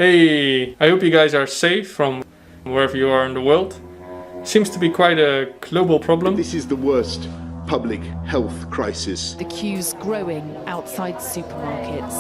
Hey, I hope you guys are safe from wherever you are in the world. Seems to be quite a global problem. This is the worst public health crisis. The queues growing outside supermarkets.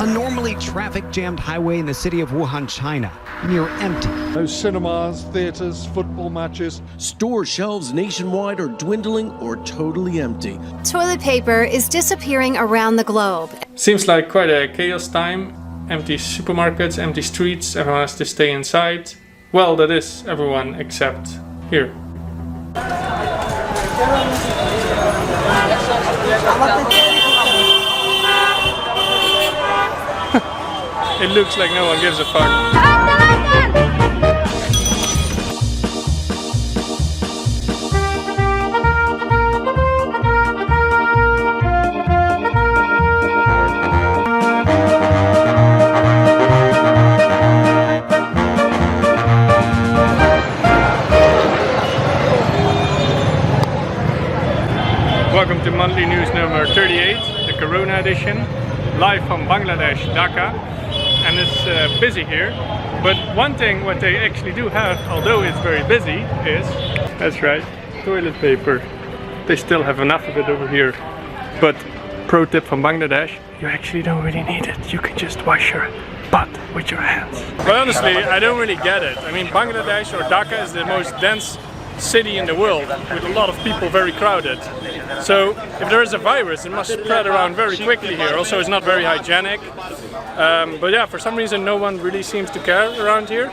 A normally traffic-jammed highway in the city of Wuhan, China, near empty. No cinemas, theatres, football matches. Store shelves nationwide are dwindling or totally empty. Toilet paper is disappearing around the globe. Seems like quite a chaos time. Empty supermarkets, empty streets, everyone has to stay inside. Well, that is everyone except here. It looks like no one gives a fuck. Welcome to monthly news number 38, the Corona edition, live from Bangladesh, Dhaka. And it's busy here, but one thing what they actually do have, although it's very busy, is, that's right, toilet paper. They still have enough of it over here. But pro tip from Bangladesh, you actually don't really need it. You can just wash your butt with your hands. But honestly, I don't really get it. I mean, Bangladesh or Dhaka is the most dense city in the world, with a lot of people, very crowded. So if there is a virus, it must spread around very quickly here. Also, it's not very hygienic. But yeah, for some reason no one really seems to care around here.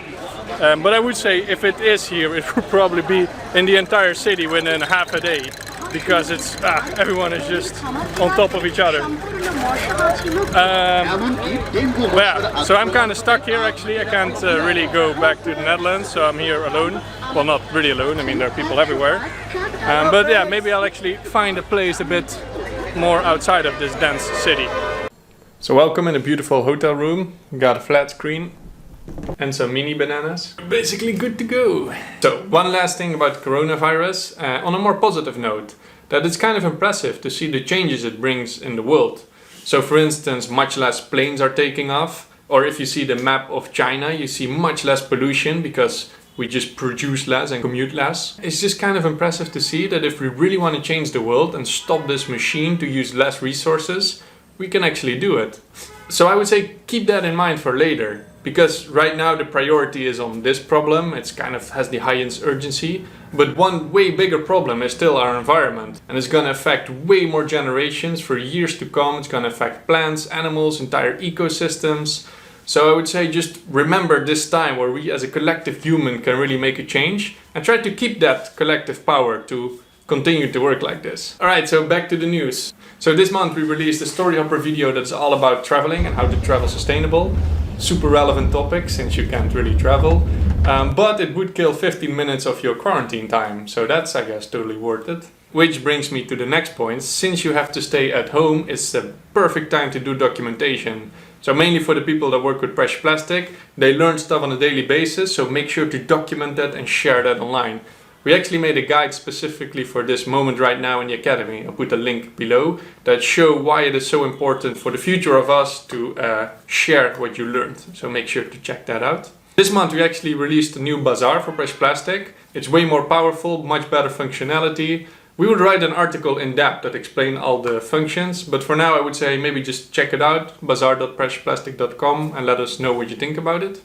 But I would say if it is here, it would probably be in the entire city within half a day, because it's everyone is just on top of each other. Yeah, so I'm kind of stuck here actually. I can't really go back to the Netherlands, so I'm here alone. Well, not really alone, I mean there are people everywhere. But yeah, maybe I'll actually find a place a bit more outside of this dense city. So welcome in a beautiful hotel room. Got a flat screen and some mini bananas. Basically good to go. So one last thing about coronavirus, on a more positive note, that it's kind of impressive to see the changes it brings in the world. So for instance, much less planes are taking off, or if you see the map of China, you see much less pollution because we just produce less and commute less. It's just kind of impressive to see that if we really want to change the world and stop this machine to use less resources, we can actually do it. So I would say keep that in mind for later, because right now the priority is on this problem. It's kind of has the highest urgency, but one way bigger problem is still our environment, and it's gonna affect way more generations for years to come. It's gonna affect plants, animals, entire ecosystems. So I would say just remember this time where we as a collective human can really make a change, and try to keep that collective power to continue to work like this. Alright, so back to the news. So this month we released a Story Hopper video that's all about traveling and how to travel sustainable. Super relevant topic since you can't really travel. But it would kill 15 minutes of your quarantine time, so that's I guess totally worth it. Which brings me to the next point. Since you have to stay at home, it's the perfect time to do documentation. So mainly for the people that work with Precious Plastic, they learn stuff on a daily basis, so make sure to document that and share that online. We actually made a guide specifically for this moment right now in the Academy. I'll put a link below that show why it is so important for the future of us to share what you learned. So make sure to check that out. This month we actually released a new bazaar for Precious Plastic. It's way more powerful, much better functionality. We would write an article in depth that explains all the functions, but for now I would say maybe just check it out, bazaar.preciousplastic.com, and let us know what you think about it.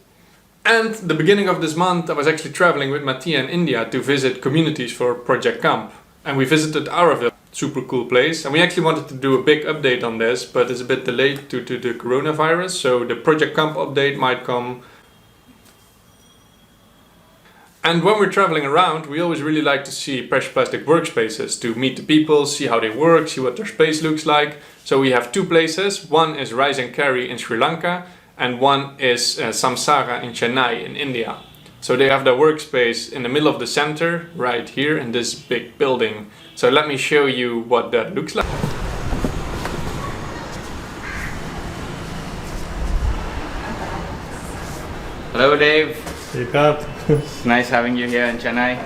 And the beginning of this month I was actually traveling with Mattia in India to visit communities for Project Camp. And we visited Auroville, super cool place. And we actually wanted to do a big update on this, but it's a bit delayed due to the coronavirus, so the Project Camp update might come. And when we're traveling around, we always really like to see Precious Plastic workspaces, to meet the people, see how they work, see what their space looks like. So we have two places. One is Rise and Carry in Sri Lanka, and one is Samsara in Chennai in India. So they have their workspace in the middle of the center, right here in this big building. So let me show you what that looks like. Hello Dave. Hey Pat. It's nice having you here in Chennai.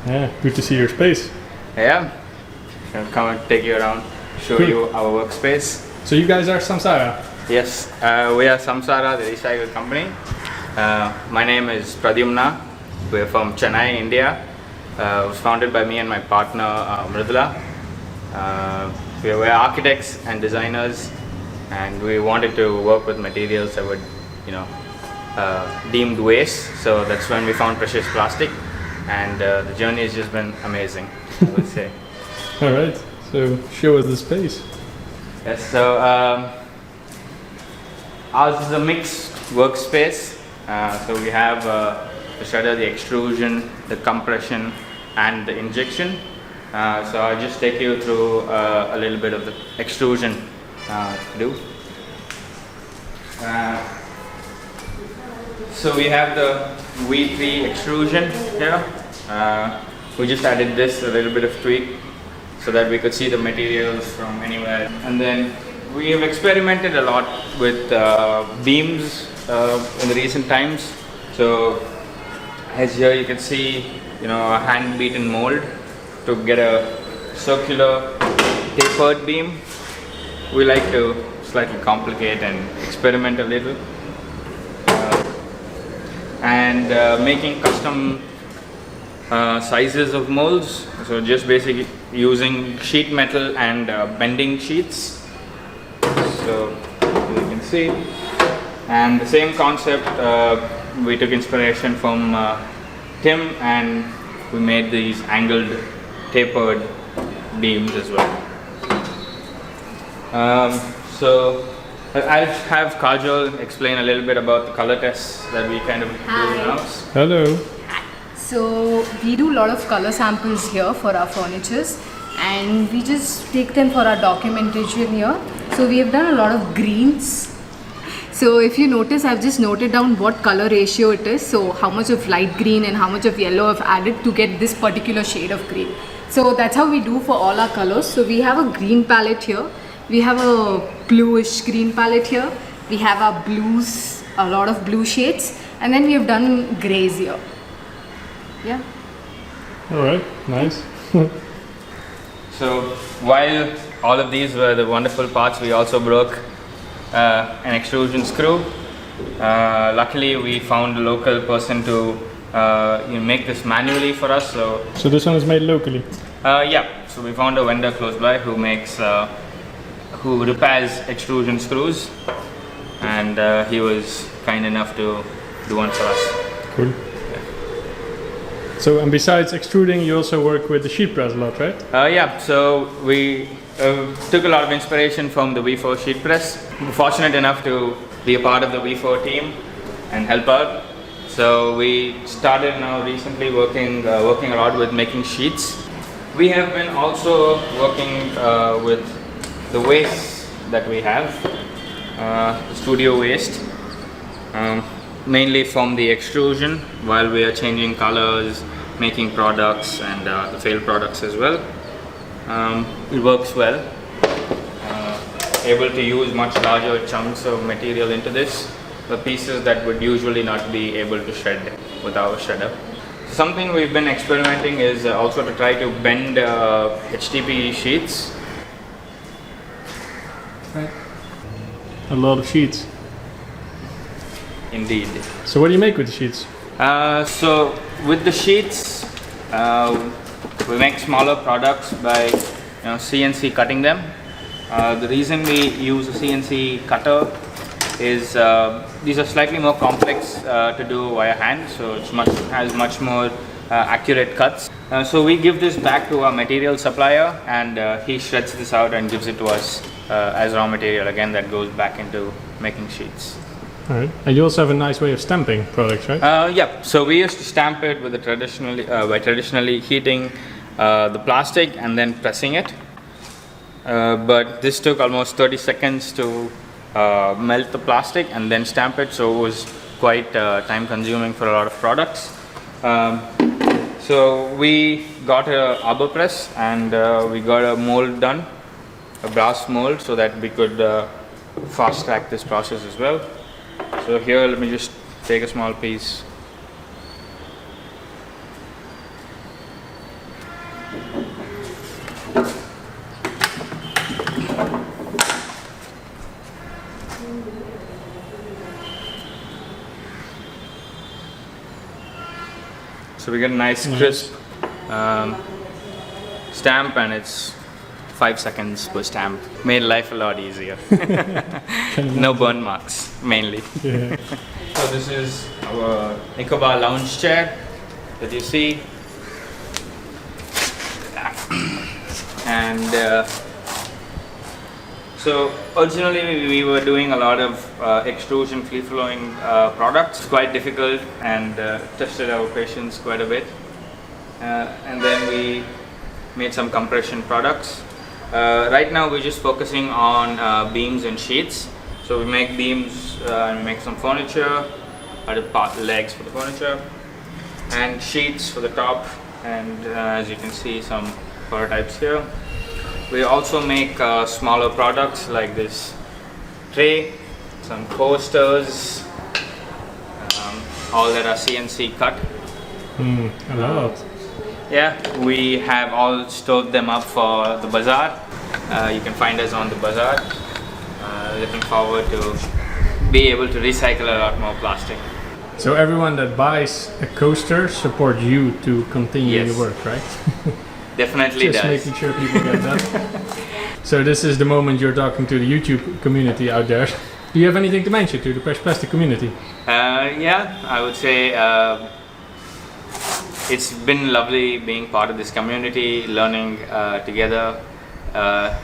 Yeah, good to see your space. Yeah. I'll come and take you around, show Cool. you our workspace. So you guys are Samsara? Yes, we are Samsara, the recycle company. My name is Pradyumna. We're from Chennai, India. It was founded by me and my partner Mridula. We were architects and designers, and we wanted to work with materials that would, deemed waste. So that's when we found precious plastic, and the journey has just been amazing, I would say. All right. So show us the space. Yes. So ours is a mixed workspace. So we have the shredder, the extrusion, the compression, and the injection. So I'll just take you through a little bit of the extrusion to do. So we have the V3 extrusion here. We just added this, a little bit of tweak, so that we could see the materials from anywhere. And then we have experimented a lot with beams in the recent times. So as here you can see, a hand beaten mold to get a circular tapered beam. We like to slightly complicate and experiment a little. And making custom sizes of molds. So just basically using sheet metal and bending sheets. So you can see. And the same concept, we took inspiration from Tim, and we made these angled tapered beams as well. So I'll have Kajol explain a little bit about the color tests that we kind of do in-house. Hello. So we do a lot of color samples here for our furnitures, and we just take them for our documentation here. So we have done a lot of greens. So if you notice, I've just noted down what color ratio it is. So how much of light green and how much of yellow I've added to get this particular shade of green. So that's how we do for all our colors. So we have a green palette here. We have a bluish green palette here. We have our blues, a lot of blue shades. And then we have done grays here. Yeah. All right. Nice. So while all of these were the wonderful parts, we also broke an extrusion screw. Luckily, we found a local person to make this manually for us. So this one is made locally? Yeah. So we found a vendor close by who makes, who repairs extrusion screws, and he was kind enough to do one for us. Cool. So, and besides extruding, you also work with the sheet press a lot, right? Yeah, so we took a lot of inspiration from the V4 sheet press. We're fortunate enough to be a part of the V4 team and help out. So we started now recently working a lot with making sheets. We have been also working with the waste that we have, studio waste. Mainly from the extrusion, while we are changing colors, making products, and the failed products as well. It works well. Able to use much larger chunks of material into this, the pieces that would usually not be able to shred with our shredder. Something we've been experimenting is also to try to bend HTP sheets. A lot of sheets. Indeed. So what do you make with the sheets? So with the sheets, we make smaller products by CNC cutting them. The reason we use a CNC cutter is these are slightly more complex to do via hand, so it has much more accurate cuts. So we give this back to our material supplier, and he shreds this out and gives it to us as raw material. Again, that goes back into making sheets. All right. And you also have a nice way of stamping products, right? Yeah. So we used to stamp it with by traditionally heating the plastic and then pressing it. But this took almost 30 seconds to melt the plastic and then stamp it. So it was quite time consuming for a lot of products. So we got a arbor press, and we got a mold done, a brass mold, so that we could fast track this process as well. So here, let me just take a small piece. So we get a nice crisp stamp, and it's 5 seconds per stamp. Made life a lot easier. No burn marks, mainly. Yeah. So this is our Nicobar lounge chair that you see. And so originally we were doing a lot of extrusion free flowing products. It's quite difficult, and tested our patience quite a bit. And then we made some compression products. Right now we're just focusing on beams and sheets. So we make beams and make some furniture, other legs for the furniture, and sheets for the top, and as you can see, some prototypes here. We also make smaller products like this tray, some coasters, all that are CNC cut. A lot. Yeah, we have all stored them up for the bazaar. You can find us on the bazaar. Looking forward to be able to recycle a lot more plastic. So everyone that buys a coaster supports you to continue Yes. your work, right? Definitely Just does. making sure people get that. So this is the moment you're talking to the YouTube community out there. Do you have anything to mention to the Precious Plastic community? Yeah, I would say it's been lovely being part of this community, learning together,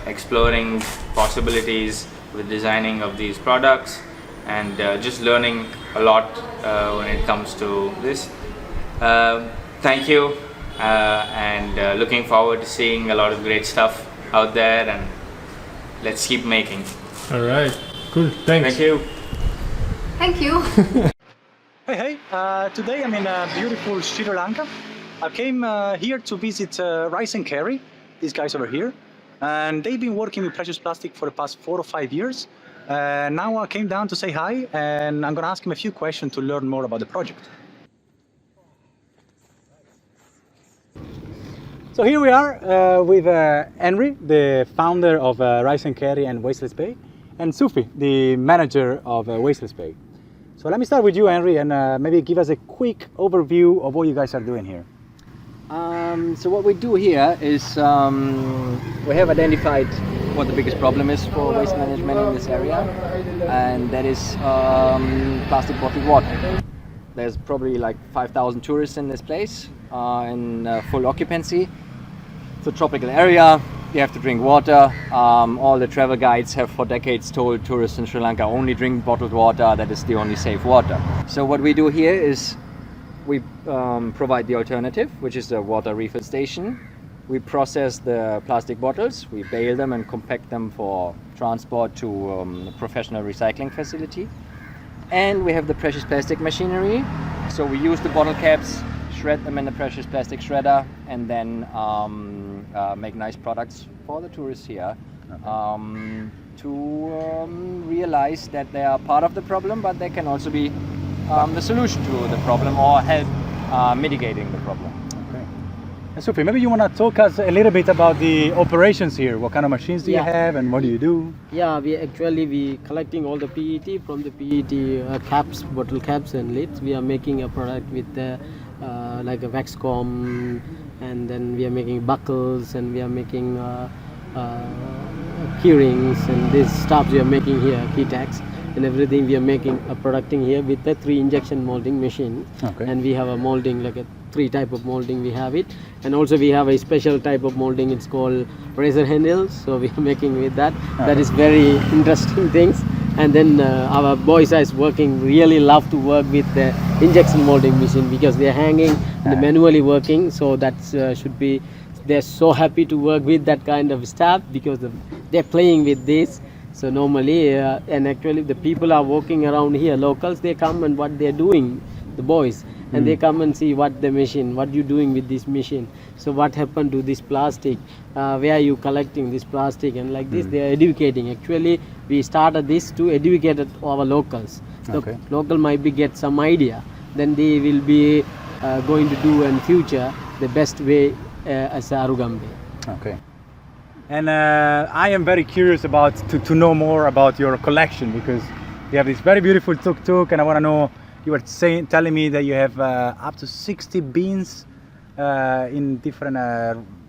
exploring possibilities with designing of these products, and just learning a lot when it comes to this. Thank you, and looking forward to seeing a lot of great stuff out there, and let's keep making. All right, cool, thanks. Thank you. Thank you. Hey, today I'm in beautiful Sri Lanka. I came here to visit Rice and Carry, these guys over here. And they've been working with precious plastic for the past 4 or 5 years. Now I came down to say hi, and I'm gonna ask him a few questions to learn more about the project. So here we are with Henry, the founder of Rice and Carry and Wasteless Bay, and Sufi, the manager of Wasteless Bay. So let me start with you, Henry, and maybe give us a quick overview of what you guys are doing here. So what we do here is we have identified what the biggest problem is for waste management in this area, and that is plastic bottled water. There's probably like 5,000 tourists in this place in full occupancy. It's a tropical area. You have to drink water. All the travel guides have for decades told tourists in Sri Lanka only drink bottled water. That is the only safe water. So what we do here is we provide the alternative, which is a water refill station. We process the plastic bottles, we bale them and compact them for transport to a professional recycling facility. And we have the precious plastic machinery. So we use the bottle caps, shred them in the precious plastic shredder, and then make nice products for the tourists here to realize that they are part of the problem, but they can also be the solution to the problem or help mitigating the problem. Okay. And Sophie, maybe you want to talk us a little bit about the operations here. What kind of machines do you have, and what do you do? Yeah, we collecting all the PET from the PET caps, bottle caps and lids. We are making a product with like a wax comb, and then we are making buckles, and we are making key rings, and this stuff we are making here, key tags. And everything we are making a producting here with a 3 injection molding machine. Okay. And we have a molding, like a 3 type of molding we have it, and also we have a special type of molding, it's called razor handles, so we are making with that. That is very interesting things. And then our boys are working, really love to work with the injection molding machine because they are hanging and manually working, so that should be, they're so happy to work with that kind of stuff because they're playing with this. So normally, and actually the people are walking around here, locals, they come and what they're doing, the boys, and they come and see what the machine, what you doing with this machine. So what happened to this plastic, where are you collecting this plastic, and like this they are educating. Actually, we started this to educate our locals. The local might be get some idea, then they will be going to do in future the best way as Arugambe. Okay. And I am very curious about to know more about your collection, because you have this very beautiful tuk-tuk, and I want to know you were telling me that you have up to 60 bins in different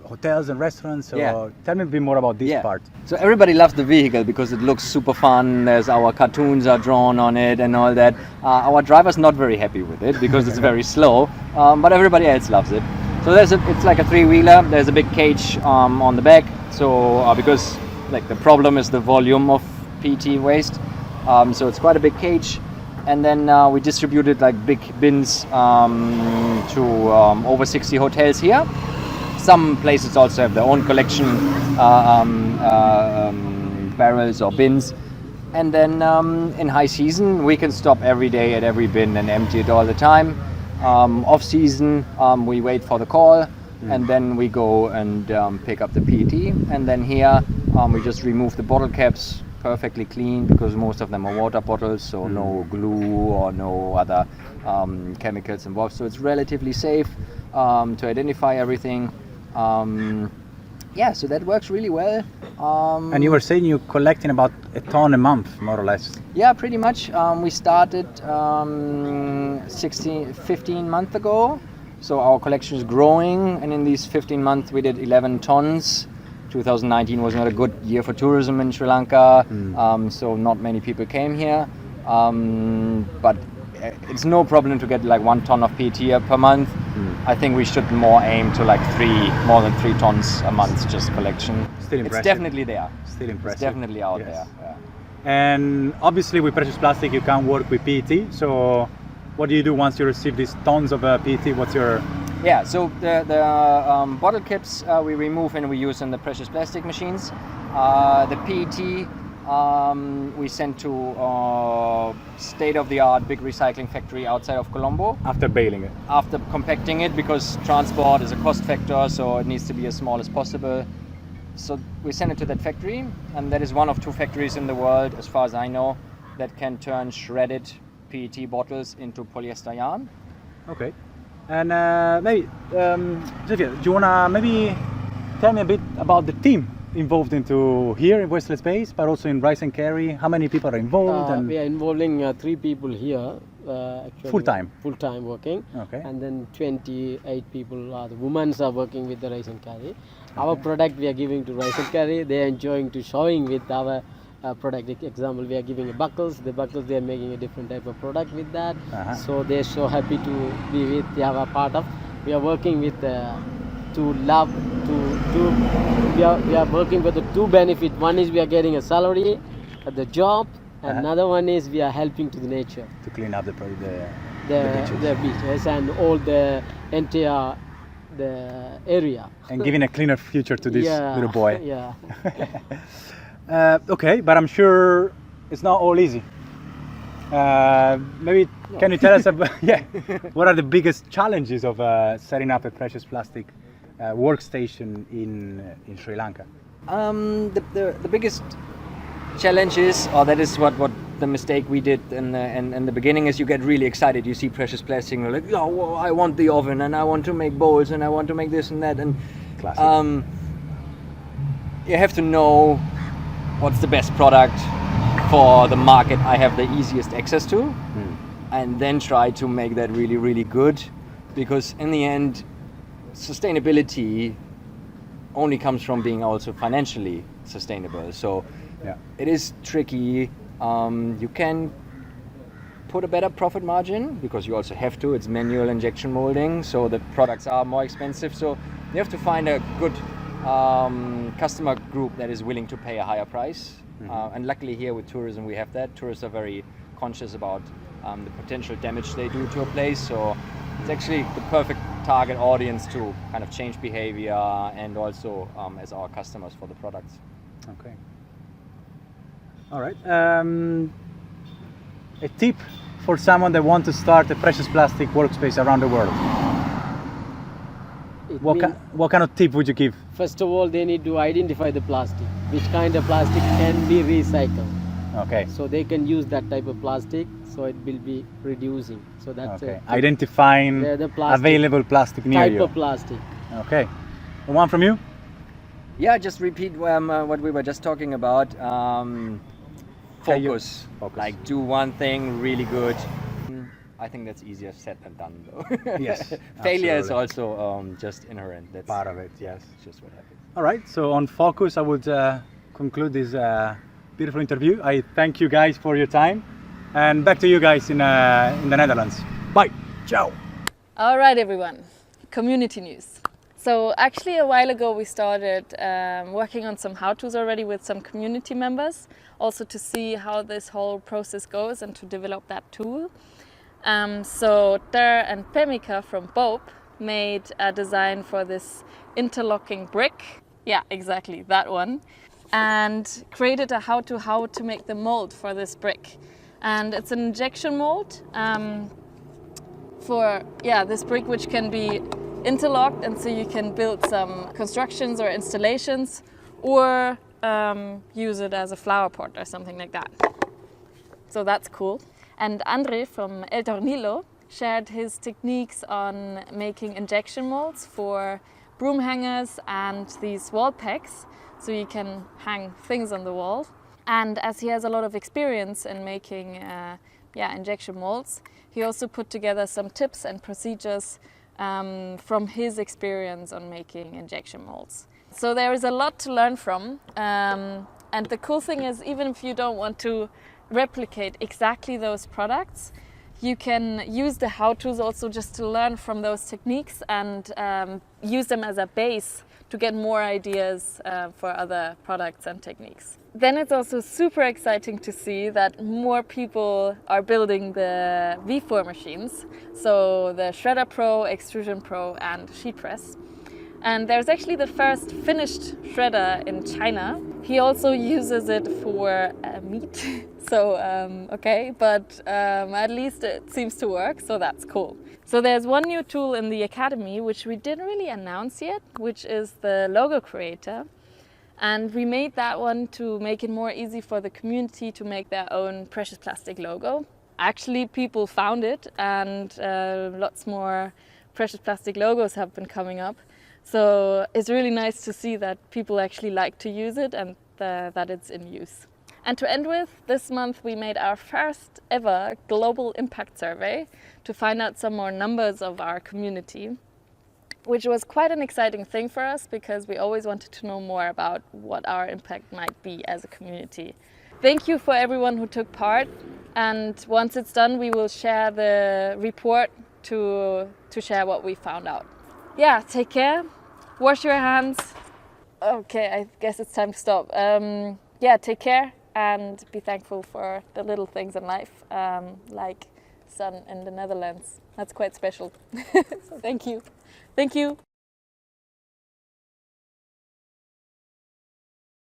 hotels and restaurants. So Yeah. tell me a bit more about this part. So everybody loves the vehicle because it looks super fun. There's our cartoons are drawn on it and all that. Our driver's not very happy with it because it's very slow, but everybody else loves it. So it's like a three-wheeler. There's a big cage on the back. So because like the problem is the volume of PET waste. So it's quite a big cage. And then we distributed like big bins to over 60 hotels here. Some places also have their own collection barrels or bins. And then in high season, we can stop every day at every bin and empty it all the time. Off season, we wait for the call and then we go and pick up the PET. And then here, we just remove the bottle caps, perfectly clean because most of them are water bottles, so no glue or no other chemicals involved. So it's relatively safe to identify everything. So that works really well. And you were saying you're collecting about a ton a month, more or less. Yeah, pretty much. We started 15 months ago. So our collection is growing, and in these 15 months we did 11 tons. 2019 was not a good year for tourism in Sri Lanka, so not many people came here. But it's no problem to get like 1 ton of PET per month. I think we should more aim to like more than 3 tons a month just collection. Still impressive. It's definitely there. Still impressive. It's definitely out Yes. there. Yeah. And obviously with precious plastic you can't work with PET. So what do you do once you receive these tons of PET? What's your... Yeah, so the bottle caps we remove and we use in the precious plastic machines. The PET we send to state-of-the-art big recycling factory outside of Colombo. After baling it? After compacting it, because transport is a cost factor, so it needs to be as small as possible. So we send it to that factory, and that is one of 2 factories in the world, as far as I know, that can turn shredded PET bottles into polyester yarn. Okay. And maybe, Sofia, do you want to maybe tell me a bit about the team involved into here in Westlake Space, but also in Rise and Carry? How many people are involved? We are involving 3 people here. Actually Full-time? Full-time working. Okay. And then 28 people are the women are working with the Rise and Carry. Our product we are giving to Rise and Carry. They are enjoying to showing with our product. Example, we are giving a buckles. The buckles they are making a different type of product with that. So they are so happy to be with. They have a part of. We are working with we are working with the 2 benefit. One is we are getting a salary at the job. Another one is we are helping to the nature. To clean up the beaches and all the entire the area. And giving a cleaner future to this little boy. Yeah. Okay, but I'm sure it's not all easy. Maybe can you tell us about, what are the biggest challenges of setting up a precious plastic workstation in Sri Lanka? The biggest challenge is, or that is what the mistake we did in the beginning, is you get really excited. You see precious plastic and you're like, oh, I want the oven and I want to make bowls and I want to make this and that. And you have to know what's the best product for the market I have the easiest access to, and then try to make that really, really good, because in the end, sustainability only comes from being also financially sustainable. So it is tricky. You can put a better profit margin because you also have to. It's manual injection molding, so the products are more expensive. So you have to find a good customer group that is willing to pay a higher price. And luckily here with tourism we have that. Tourists are very conscious about the potential damage they do to a place. So it's actually the perfect target audience to kind of change behavior and also as our customers for the products. Okay. All right. A tip for someone that wants to start a precious plastic workspace around the world. What kind of tip would you give? First of all, they need to identify the plastic, which kind of plastic can be recycled. Okay. So they can use that type of plastic, so it will be reducing. So that's identifying the plastic, available plastic near you. Type of plastic. Okay. One from you? Yeah, just repeat what we were just talking about. Focus. Like do one thing really good. I think that's easier said than done, though. Yes, Failure is absolutely. also just inherent. That's Part of it, yes. just what happens. All right, so on Focus, I would conclude this beautiful interview. I thank you guys for your time, and back to you guys in the Netherlands. Bye. Ciao. All right, everyone. Community news. So actually a while ago we started working on some how-tos already with some community members, also to see how this whole process goes and to develop that tool. So Ter and Pemika from BOPE made a design for this interlocking brick. Yeah, exactly, that one. And created a how to make the mold for this brick. And it's an injection mold for this brick, which can be interlocked, and so you can build some constructions or installations, or use it as a flower pot or something like that. So that's cool. And Andre from El Tornillo shared his techniques on making injection molds for broom hangers and these wall pegs, so you can hang things on the wall. And as he has a lot of experience in making injection molds, he also put together some tips and procedures from his experience on making injection molds. So there is a lot to learn from, and the cool thing is, even if you don't want to replicate exactly those products, you can use the how-tos also just to learn from those techniques and use them as a base to get more ideas for other products and techniques. Then it's also super exciting to see that more people are building the V4 machines, so the Shredder Pro, Extrusion Pro and Sheet Press. And there's actually the first finished shredder in China. He also uses it for meat, so but at least it seems to work, so that's cool. So there's one new tool in the Academy which we didn't really announce yet, which is the logo creator. And we made that one to make it more easy for the community to make their own precious plastic logo. Actually, people found it, and lots more precious plastic logos have been coming up. So it's really nice to see that people actually like to use it and that it's in use. And to end with, this month we made our first ever global impact survey to find out some more numbers of our community, which was quite an exciting thing for us because we always wanted to know more about what our impact might be as a community. Thank you for everyone who took part, and once it's done we will share the report to share what we found out. Yeah, take care, wash your hands. Okay, I guess it's time to stop. Take care and be thankful for the little things in life, like sun in the Netherlands. That's quite special. So thank you. Thank you.